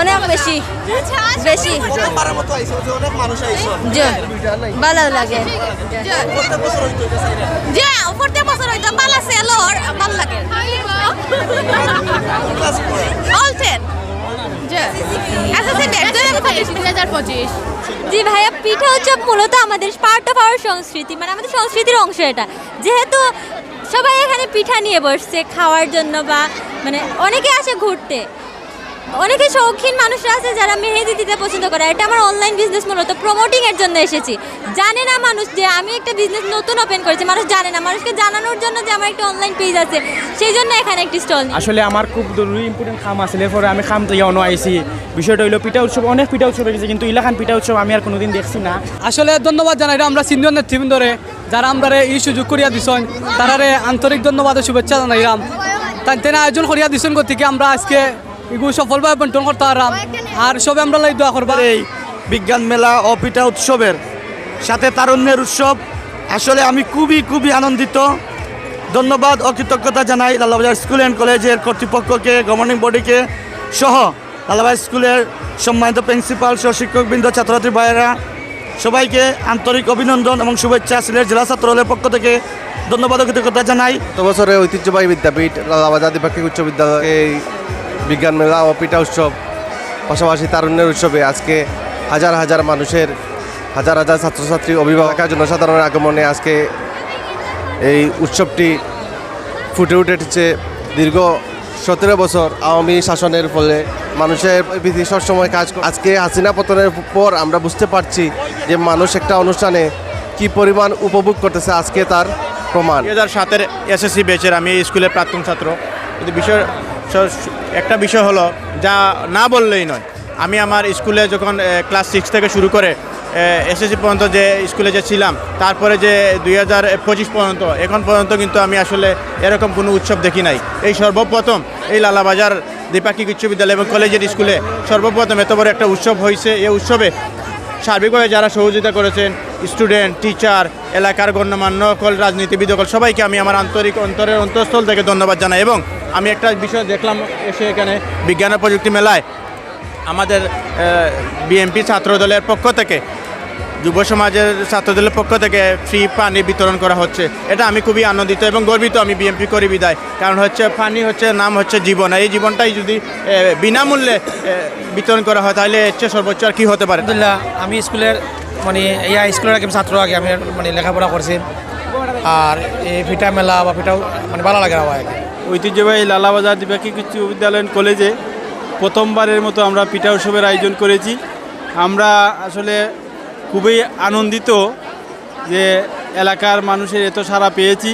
অনেক বেশি বেশি ভালো লাগে যে প্রত্যেক বছর হয়তো ভালো সেল ভালো লাগে অল 10 জি ভাইয়া, পিঠা উৎসব মূলত আমাদের পার্ট অফ আওয়ার সংস্কৃতি, মানে আমাদের সংস্কৃতির অংশ এটা। যেহেতু সবাই এখানে পিঠা নিয়ে বসছে খাওয়ার জন্য, বা মানে অনেকে আসে ঘুরতে, অনেকে শৌখিন মানুষরা আছে যারা মেহেদি দিতে পছন্দ করে। এটা আমার অনলাইন বিজনেস, মূলত প্রমোটিংয়ের জন্য এসেছি। জানে না মানুষ যে আমি একটা বিজনেস নতুন ওপেন করেছি, মানুষ জানে না, মানুষকে জানানোর জন্য যে আমার একটা অনলাইন পেজ আছে, সেই জন্য এখানে একটি স্টল। আসলে আমার খুব জরুরি ইম্পর্টেন্ট কাম আসলে, পরে আমি কাম তো অন্য আইসি। বিষয়টা হইলো পিঠা উৎসব, অনেক পিঠা উৎসব হয়েছে, কিন্তু ইলাকান পিঠা উৎসব আমি আর কোনোদিন দেখছি না। আসলে ধন্যবাদ জানাই আমরা সিনিয়র নেতৃবৃন্দরে যারা আমরা এই সুযোগ করিয়া দিছেন, তারারে আন্তরিক ধন্যবাদ ও শুভেচ্ছা জানাইলাম। তাই আয়োজন করিয়া দিছেন গতিকে আমরা আজকে এগুলো সফলভাবে বন্টন করতে পারলাম। আর সবে আমরা লাই দোয়া করবো এই বিজ্ঞান মেলা ও পিঠা উৎসবের সাথে তারুণ্যের উৎসব। আসলে আমি খুবই আনন্দিত। ধন্যবাদ ও কৃতজ্ঞতা জানাই লালাবাজার স্কুল অ্যান্ড কলেজের কর্তৃপক্ষকে, গভর্নিং বডিকে সহ লালাবাজার স্কুলের সম্মানিত প্রিন্সিপাল সহ শিক্ষকবৃন্দ, ছাত্রছাত্রী ভাইয়েরা, সবাইকে আন্তরিক অভিনন্দন এবং শুভেচ্ছা। সিলেট জেলা ছাত্রদলের পক্ষ থেকে ধন্যবাদ ও কৃতজ্ঞতা জানাই। গত বছরে ঐতিহ্যবাহী বিদ্যাপীঠ লালাবাজার দ্বিপাক্ষিক উচ্চ বিদ্যালয় এই বিজ্ঞান মেলা ও পিঠা উৎসব, পাশাপাশি তারুণ্যের উৎসবে আজকে হাজার মানুষের, হাজার ছাত্রছাত্রী, অভিভাবকের জনসাধারণের আগমনে আজকে এই উৎসবটি ফুটে উঠেছে। দীর্ঘ 17 বছর আওয়ামী শাসনের ফলে মানুষের প্রীতি সবসময় কাজ। আজকে হাসিনা পতনের পর আমরা বুঝতে পারছি যে মানুষ একটা অনুষ্ঠানে কি পরিমাণ উপভোগ করতেছে, আজকে তার প্রমাণ। 2007-এর এসএসসি ব্যাচের আমি স্কুলের প্রাক্তন ছাত্র। কিন্তু একটা বিষয় হলো, যা না বললেই নয়, আমি আমার স্কুলে যখন ক্লাস 6 থেকে শুরু করে এসএসসি পর্যন্ত যে স্কুলে যে ছিলাম, তারপরে যে 2025 পর্যন্ত এখন পর্যন্ত কিন্তু আমি আসলে এরকম কোনো উৎসব দেখি নাই। এই সর্বপ্রথম এই লালাবাজার দ্বিপাক্ষিক উচ্চ বিদ্যালয় এবং কলেজের স্কুলে সর্বপ্রথম এত বড় একটা উৎসব হয়েছে। এই উৎসবে সার্বিকভাবে যারা সহযোগিতা করেছেন, স্টুডেন্ট, টিচার, এলাকার গণ্যমান্য সকল রাজনীতিবিদ, সবাইকে আমি আমার অন্তঃস্থল থেকে ধন্যবাদ জানাই। এবং আমি একটা বিষয় দেখলাম এসে এখানে বিজ্ঞান ও প্রযুক্তি মেলায় আমাদের বিএমপি ছাত্রদলের পক্ষ থেকে, যুব সমাজের ছাত্রদলের পক্ষ থেকে ফ্রি পানি বিতরণ করা হচ্ছে। এটা আমি খুবই আনন্দিত এবং গর্বিত। আমি বিএমপি করি বিদায়, কারণ হচ্ছে পানি হচ্ছে নাম হচ্ছে জীবন। এই জীবনটাই যদি বিনামূল্যে বিতরণ করা হয়, তাহলে হচ্ছে সর্বোচ্চ আর কী হতে পারে। আলহামদুলিল্লাহ, আমি স্কুলের স্কুলের আগে ছাত্র, আগে আমি লেখাপড়া করছি। আর এই পিঠা মেলা বা পিঠাও ভালো লাগে আমার। ঐতিহ্যবাহী লালাবাজার দ্বিপাক্ষিক উচ্চ বিদ্যালয় কলেজে প্রথমবারের মতো আমরা পিঠা উৎসবের আয়োজন করেছি। আমরা আসলে খুবই আনন্দিত যে এলাকার মানুষের এত সাড়া পেয়েছি।